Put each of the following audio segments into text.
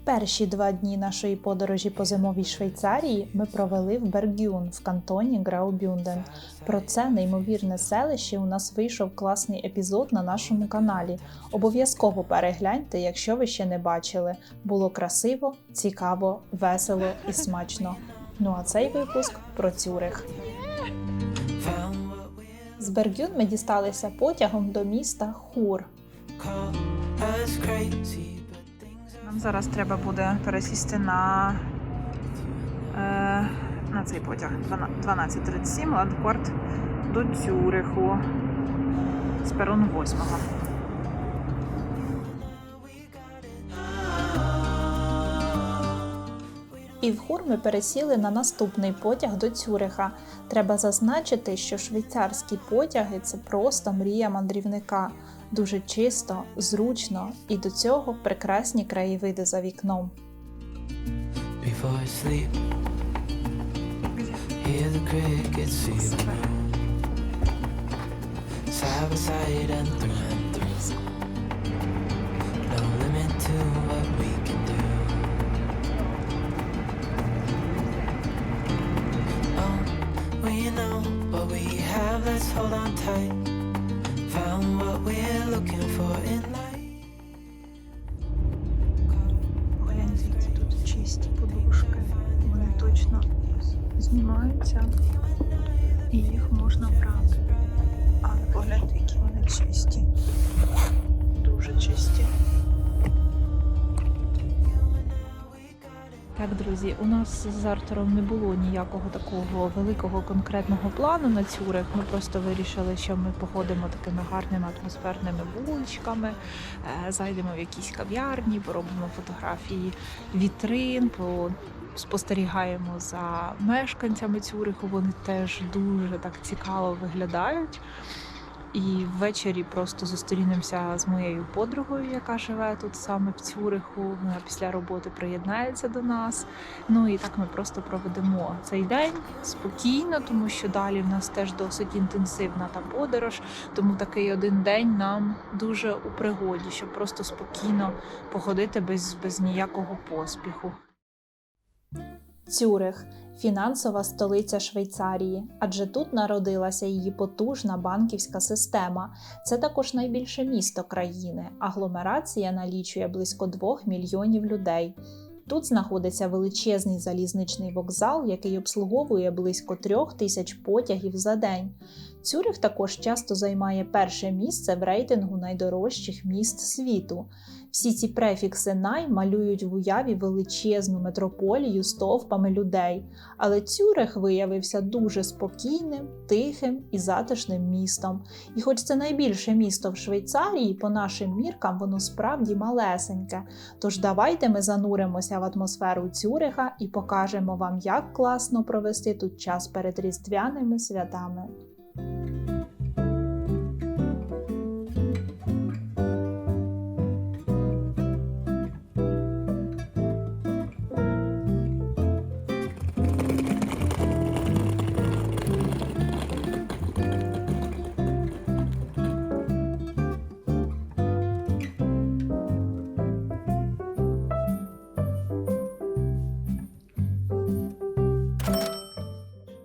Перші 2 дні нашої подорожі по зимовій Швейцарії ми провели в Бергюн в кантоні Граубюнден. Про це неймовірне селище у нас вийшов класний епізод на нашому каналі. Обов'язково перегляньте, якщо ви ще не бачили. Було красиво, цікаво, весело і смачно. Ну а цей випуск про Цюрих. З Бергюн ми дісталися потягом до міста Хур. Нам зараз треба буде пересісти на цей потяг 12:37 Ладкорт до Цюриху з перону 8-го. І в Хур ми пересіли на наступний потяг до Цюриха. Треба зазначити, що швейцарські потяги – це просто мрія мандрівника. Дуже чисто, зручно і до цього прекрасні краєвиди за вікном. Погляньте, які тут чисті подушки. Вони точно знімаються і їх можна брати. Але погляньте, які вони чисті. Дуже чисті. Так, друзі, у нас з Артуром не було ніякого такого великого конкретного плану на Цюрих. Ми просто вирішили, що ми походимо такими гарними атмосферними вуличками, зайдемо в якісь кав'ярні, поробимо фотографії вітрин, спостерігаємо за мешканцями Цюриху. Вони теж дуже так цікаво виглядають. І ввечері просто зустрінемося з моєю подругою, яка живе тут саме в Цюриху. Вона після роботи приєднається до нас. Ну і так ми просто проведемо цей день спокійно, тому що далі в нас теж досить інтенсивна та подорож. Тому такий один день нам дуже у пригоді, щоб просто спокійно походити без ніякого поспіху. Цюрих – фінансова столиця Швейцарії, адже тут народилася її потужна банківська система. Це також найбільше місто країни. Агломерація налічує близько 2 мільйонів людей. Тут знаходиться величезний залізничний вокзал, який обслуговує близько 3000 потягів за день. Цюрих також часто займає перше місце в рейтингу найдорожчих міст світу. Всі ці префікси «най» малюють в уяві величезну метрополію з товпами людей. Але Цюрих виявився дуже спокійним, тихим і затишним містом. І хоч це найбільше місто в Швейцарії, по нашим міркам воно справді малесеньке. Тож давайте ми зануримося в атмосферу Цюриха і покажемо вам, як класно провести тут час перед різдвяними святами.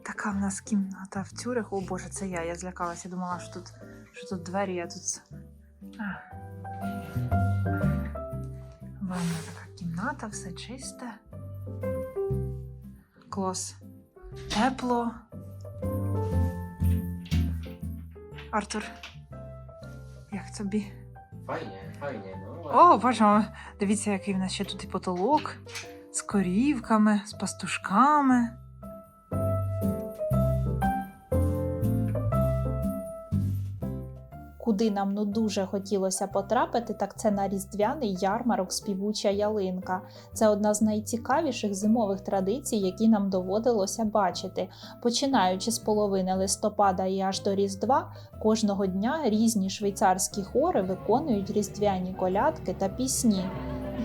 Така в нас кімната в Цюриху. О боже, це я злякалася, думала, що тут двері, а тут... Ванна така кімната, все чисте. Клас. Тепло. Артур, як тобі? Файне, ну. О, боже, дивіться, який в нас ще тут і потолок. З корівками, з пастушками. Куди нам дуже хотілося потрапити, так це на різдвяний ярмарок «Співуча ялинка». Це одна з найцікавіших зимових традицій, які нам доводилося бачити. Починаючи з половини листопада і аж до Різдва, кожного дня різні швейцарські хори виконують різдвяні колядки та пісні.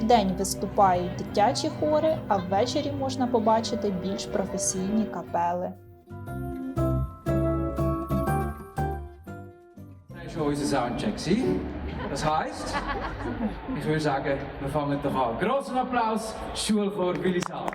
Вдень виступають дитячі хори, а ввечері можна побачити більш професійні капели. Show is the sound check, zie? Das heißt, ich würde sagen, wir fangen doch an. Großen Applaus, Schule für Willi Saal.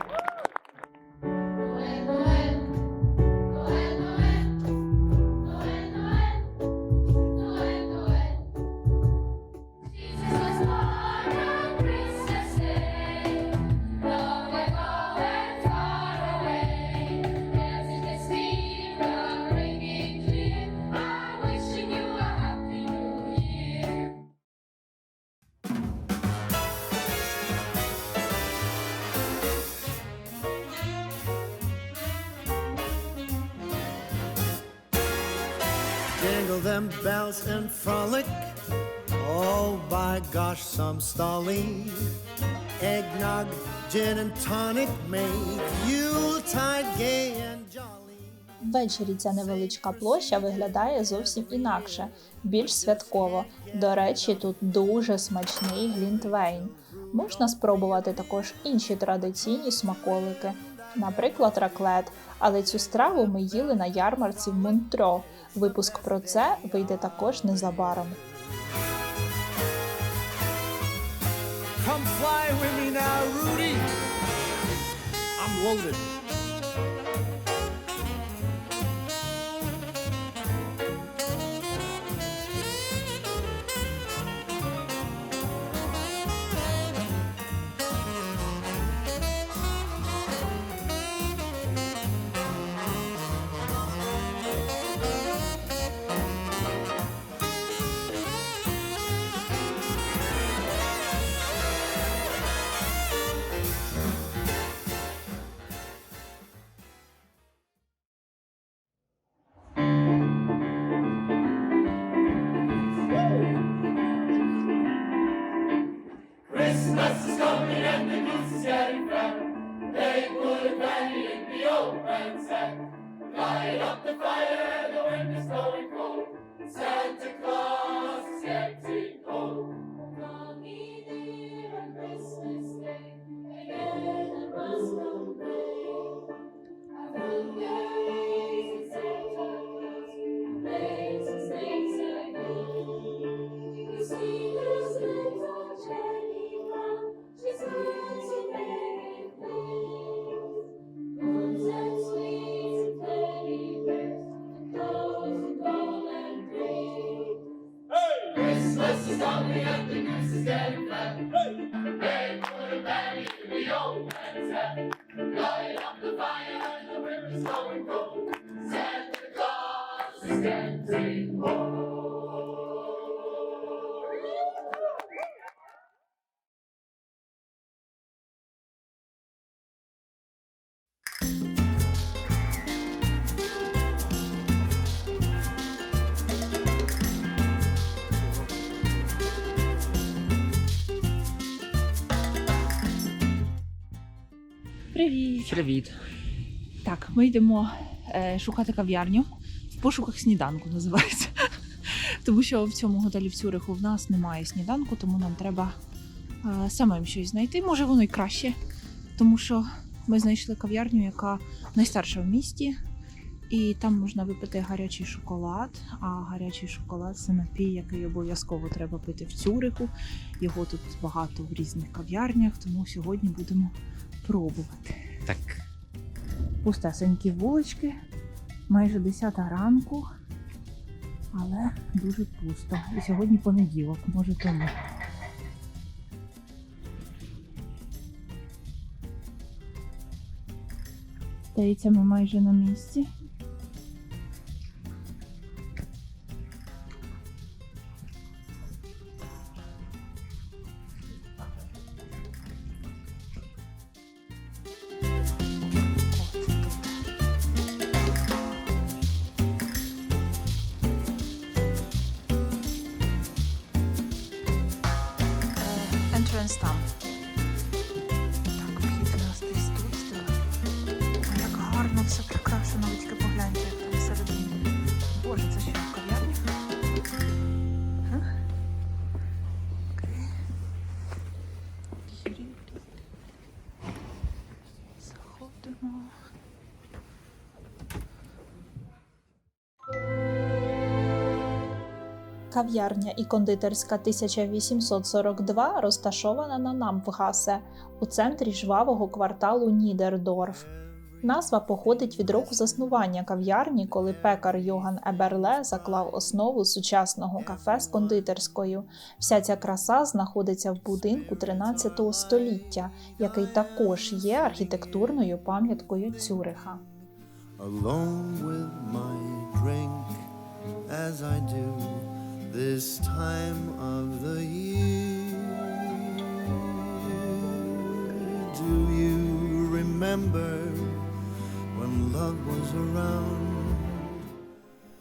Jingle them bells and frolic. Oh, by gosh, some stolly. Eggnog, gin and tonic make Yuletide gay and jolly. Ввечері ця невеличка площа виглядає зовсім інакше, більш святково. До речі, тут дуже смачний глінтвейн. Можна спробувати також інші традиційні смаколики, наприклад, раклет, але цю страву ми їли на ярмарці в Монтрьо. Випуск про це вийде також незабаром. Come fly with me now, Rudy. I'm loaded. Christmas is coming and the goose is getting fat. They put a penny in the old man's hat. Light up the fire and the wind is going cold. Santa Claus is getting old. Mommy dear, on Christmas Day, again I must complain. I found days in Santa Claus makes mistakes and gold. You see those little Jenny Brown, she's good to make things. Moons and sweets and teddy bears, and clothes and gold and green. Christmas is coming and the goose is getting fat. They put a penny in the old man's hat. Light up the fire and the wind is going cold. Santa Claus is getting old. Привіт! Привіт. Так, ми йдемо шукати кав'ярню. В пошуках сніданку називається. Тому що в цьому готелі в Цюриху в нас немає сніданку, тому нам треба самим щось знайти. Може воно й краще, тому що ми знайшли кав'ярню, яка найстарша в місті. І там можна випити гарячий шоколад, а гарячий шоколад – це напій, який обов'язково треба пити в Цюриху. Його тут багато в різних кав'ярнях, тому сьогодні будемо пробувати. Так. Пустесенькі вулички, майже 10 ранку, але дуже пусто. І сьогодні понеділок, може тому. Здається, ми майже на місці. Entrance там. Так, вхід у нас десь тут стоїть. Ой, як гарно все прикрашено, ви тільки погляньте, як там всередині. Боже, це що, кав'ярня? Окей. Заходимо. Кав'ярня і кондитерська 1842 розташована на Нампгасе, у центрі жвавого кварталу Нідердорф. Назва походить від року заснування кав'ярні, коли пекар Йоган Еберле заклав основу сучасного кафе з кондитерською. Вся ця краса знаходиться в будинку 13 століття, який також є архітектурною пам'яткою Цюриха. Alone with my drink as I do this time of the year. Do you remember when love was around?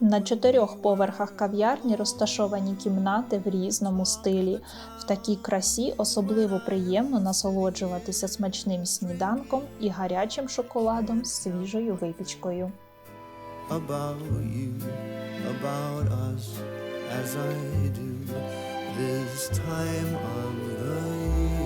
На 4 поверхах кав'ярні розташовані кімнати в різному стилі. В такій красі особливо приємно насолоджуватися смачним сніданком і гарячим шоколадом з свіжою випічкою. About you, about us, as I do this time of the year.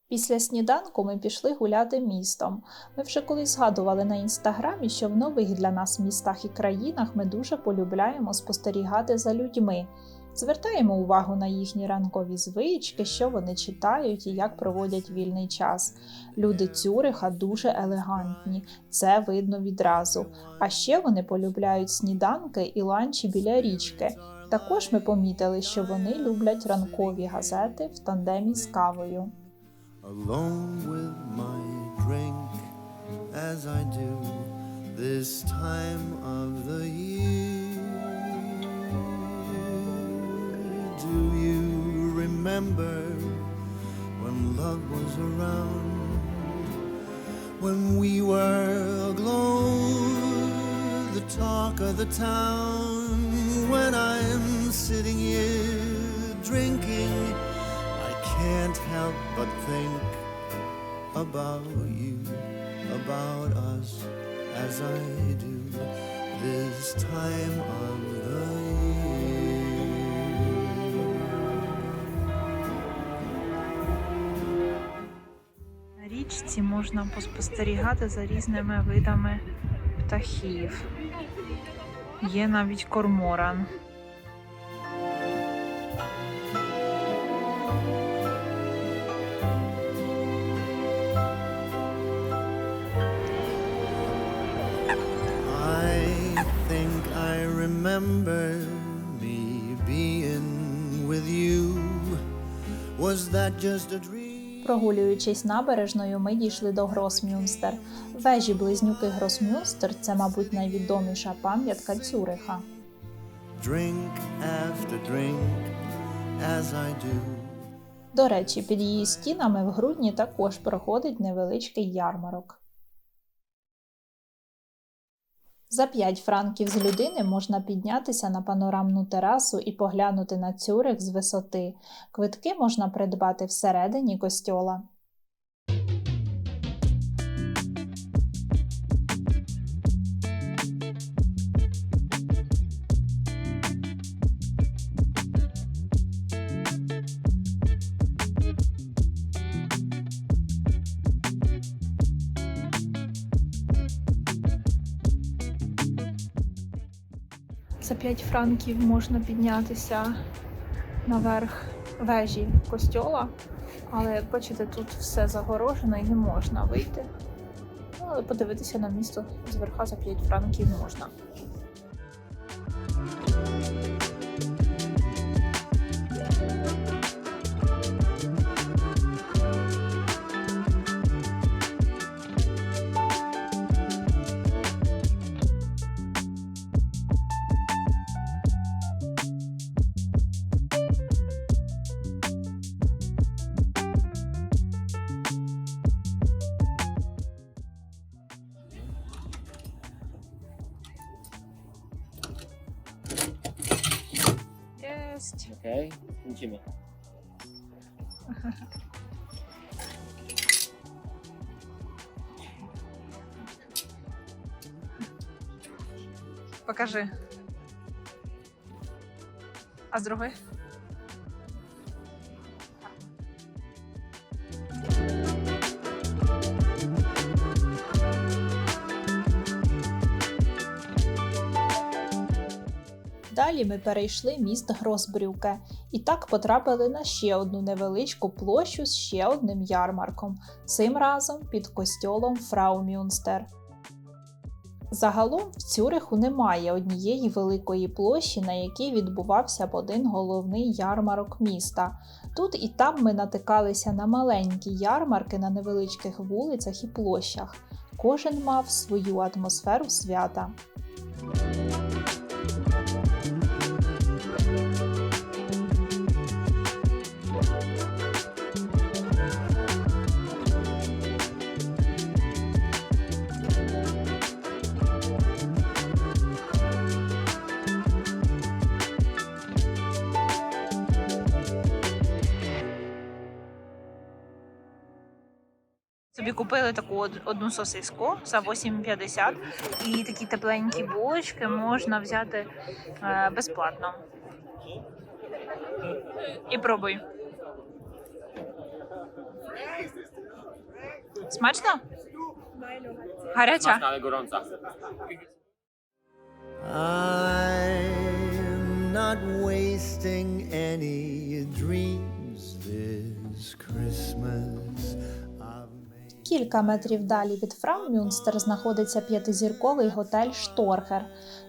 Після сніданку ми пішли гуляти містом. Ми вже колись згадували на інстаграмі, що в нових для нас містах і країнах ми дуже полюбляємо спостерігати за людьми. Звертаємо увагу на їхні ранкові звички, що вони читають і як проводять вільний час. Люди Цюриха дуже елегантні, це видно відразу. А ще вони полюбляють сніданки і ланчі біля річки. Також ми помітили, що вони люблять ранкові газети в тандемі з кавою. Alone with my drink as I do this time of the year. Do you remember when love was around? When we were aglow, the talk of the town. When I'm sitting here drinking, can't help but think about you, about us, as I do this time of the year. На річці можна поспостерігати за різними видами птахів. Є навіть корморан. Remember me being with you. Was that just a dream? Прогулюючись набережною, ми дійшли до Гросмюнстер. Вежі-близнюки Гросмюнстер – це, мабуть, найвідоміша пам'ятка Цюриха. Drink after drink, as I do. До речі, під її стінами в грудні також проходить невеличкий ярмарок. За 5 франків з людини можна піднятися на панорамну терасу і поглянути на Цюрих з висоти. Квитки можна придбати всередині костьола. За 5 франків можна піднятися наверх вежі костьола, але, як бачите, тут все загорожено і не можна вийти. Але подивитися на місто зверха за 5 франків можна. Okej, idziemy. Покажи. А з другої? Далі ми перейшли міст Гросбрюке і так потрапили на ще одну невеличку площу з ще одним ярмарком, цим разом під костьолом Фрау Мюнстер. Загалом в Цюриху немає однієї великої площі, на якій відбувався б один головний ярмарок міста. Тут і там ми натикалися на маленькі ярмарки на невеличких вулицях і площах. Кожен мав свою атмосферу свята. Собі купили таку одну сосиску за 8,50 і такі тепленькі булочки можна взяти безплатно. І пробуй. Смачно? Гаряча? Ale gorąca. I'm not wasting any dreams this Christmas. Кілька метрів далі від Фрау Мюнстер знаходиться п'ятизірковий готель «Шторхер».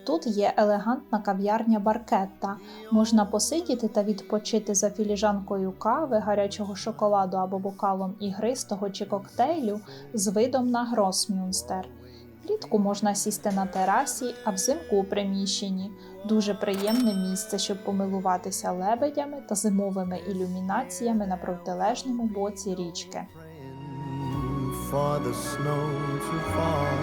Тут є елегантна кав'ярня «Баркетта». Можна посидіти та відпочити за філіжанкою кави, гарячого шоколаду або бокалом ігристого чи коктейлю з видом на Гросмюнстер. Влітку можна сісти на терасі, а взимку у приміщенні. Дуже приємне місце, щоб помилуватися лебедями та зимовими ілюмінаціями на протилежному боці річки. For the snow to fall,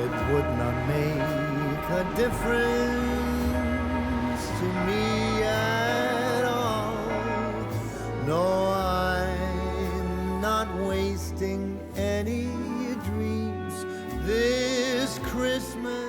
it would not make a difference to me at all. No, I'm not wasting any dreams this Christmas.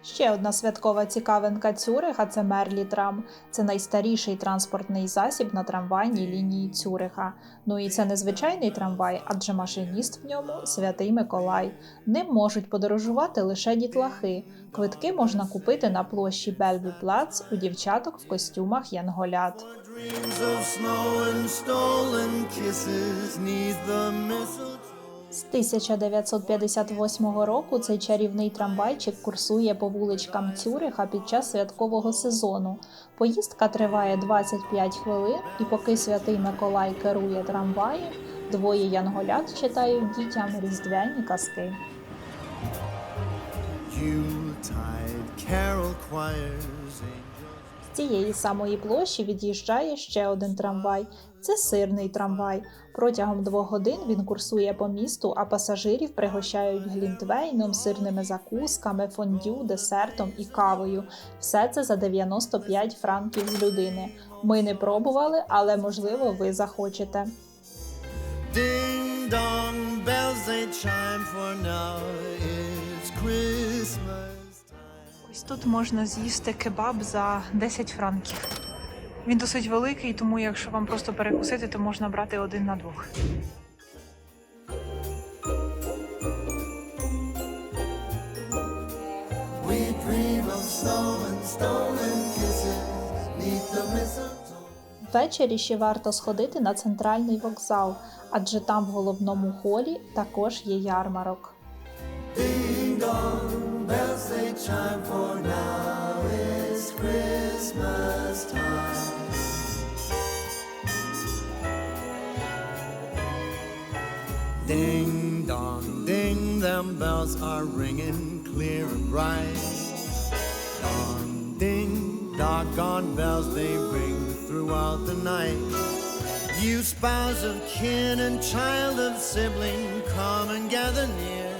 Ще одна святкова цікавинка Цюриха – це Мерлі-трам. Це найстаріший транспортний засіб на трамвайній лінії Цюриха. Ну і це не звичайний трамвай, адже машиніст в ньому – Святий Миколай. Ним можуть подорожувати лише дітлахи. Квитки можна купити на площі Бельві-Плац у дівчаток в костюмах янголят. Dreams of snow and stolen kisses 'neath the mistletoe. З 1958 року цей чарівний трамвайчик курсує по вуличкам Цюриха під час святкового сезону. Поїздка триває 25 хвилин, і поки Святий Миколай керує трамваєм, двоє янголят читають дітям різдвяні казки. Yuletide carol choirs, З цієї самої площі від'їжджає ще один трамвай. Це сирний трамвай. Протягом 2 годин він курсує по місту, а пасажирів пригощають глінтвейном, сирними закусками, фондю, десертом і кавою. Все це за 95 франків з людини. Ми не пробували, але, можливо, ви захочете. Ding dong bells they chime, for now it's Christmas time. Ось тут можна з'їсти кебаб за 10 франків. Він досить великий, тому якщо вам просто перекусити, то можна брати 1 на 2. We dream of snow and stolen kisses 'neath the mistletoe. Ввечері ще варто сходити на центральний вокзал, адже там в головному холі також є ярмарок. Ding dong bells they chime, for now it's Christmas time. Ding dong ding, them bells are ringing clear and bright. Dong ding, doggone bells they ring throughout the night. You spouse of kin and child of sibling, come and gather near.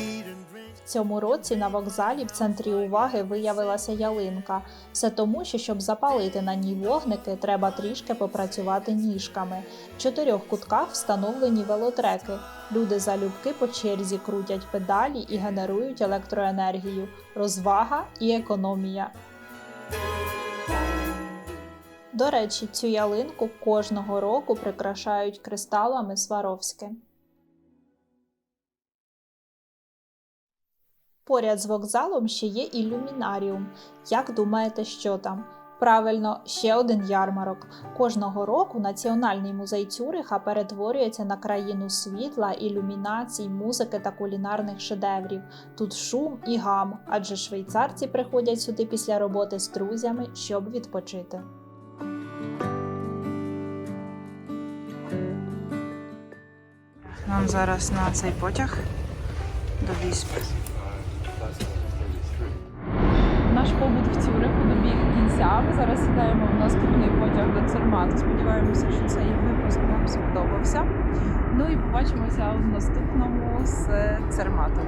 Eat and drink. Цьому році на вокзалі в центрі уваги виявилася ялинка. Все тому, що щоб запалити на ній вогники, треба трішки попрацювати ніжками. В 4 кутках встановлені велотреки. Люди залюбки по черзі крутять педалі і генерують електроенергію. Розвага і економія. До речі, цю ялинку кожного року прикрашають кристалами Сваровське. Поряд з вокзалом ще є ілюмінаріум. Як думаєте, що там? Правильно, ще один ярмарок. Кожного року Національний музей Цюриха перетворюється на країну світла, ілюмінацій, музики та кулінарних шедеврів. Тут шум і гам, адже швейцарці приходять сюди після роботи з друзями, щоб відпочити. Нам зараз на цей потяг до Віспи. Наш побут в Цюриху добіг кінця. Ми зараз сідаємо в наступний потяг до Цермату. Сподіваємося, що цей випуск вам сподобався. Ну і побачимося в наступному з Цермату.